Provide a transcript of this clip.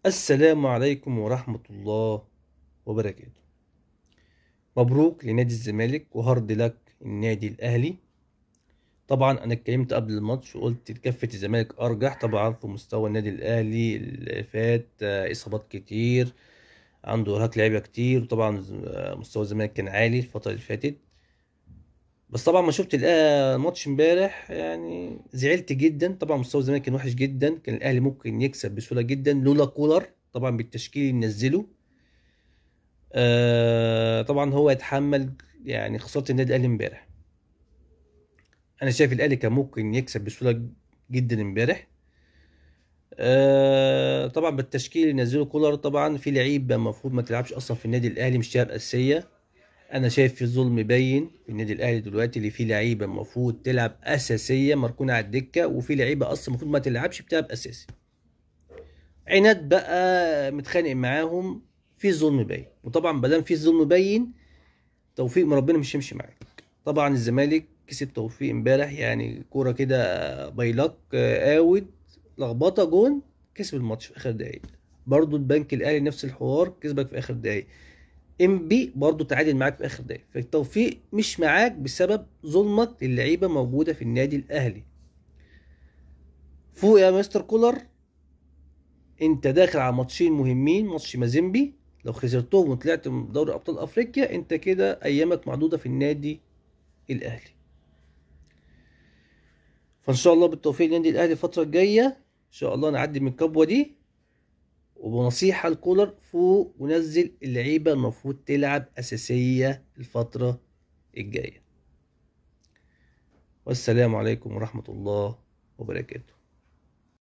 السلام عليكم ورحمة الله وبركاته. مبروك لنادي الزمالك وهارد لك النادي الأهلي. طبعا أنا اتكلمت قبل الماتش وقلت كفة الزمالك أرجح طبعا في مستوى النادي الأهلي اللي فات، إصابات كتير، عنده إرهاق لعيبة كتير، وطبعا مستوى الزمالك كان عالي الفترة اللي فاتت. بس طبعا ما شفت الماتش امبارح يعني زعلت جدا. طبعا مستوى الزمالك كان وحش جدا، كان الأهلي ممكن يكسب بسهولة جدا لولا كولر طبعا بالتشكيل اللي نزله. طبعا هو يتحمل يعني خسارة النادي الأهلي امبارح. أنا شايف الأهلي كان ممكن يكسب بسهولة جدا امبارح. طبعا بالتشكيل اللي نزله كولر طبعا في لعيبة المفروض ما تلعبش أصلا في النادي الأهلي، مش تلعب أساسية. أنا شايف في ظلم باين في النادي الأهلي دلوقتي، اللي فيه لعيبة المفروض تلعب أساسية مركونة على الدكة، وفي لعيبة أصلا المفروض ما تلعبش بتلعب أساسي. عناد بقى متخانق معاهم، في ظلم باين. وطبعا مادام في ظلم باين توفيق من ربنا مش هيمشي معاك. طبعا الزمالك كسب توفيق امبارح، يعني كوره كده بايلك اوت، لخبطه جون، كسب الماتش في اخر دقايق. برضو البنك الاهلي نفس الحوار، كسبك في اخر دقايق. ام بي برضو تعادل معاك في اخر دقايق. فالتوفيق مش معاك بسبب ظلمك للعيبه موجوده في النادي الاهلي. فوق يا مستر كولر، انت داخل على ماتشين مهمين، ماتش مازيمبي لو خسرتهم وطلعت من دوري ابطال افريقيا انت كده ايامك معدوده في النادي الاهلي. فان شاء الله بالتوفيق للنادي الاهلي الفتره الجايه، ان شاء الله نعدي من الكبوه دي. وبنصيحه لكولر فوق ونزل اللعيبه المفروض تلعب اساسيه الفتره الجايه. والسلام عليكم ورحمه الله وبركاته.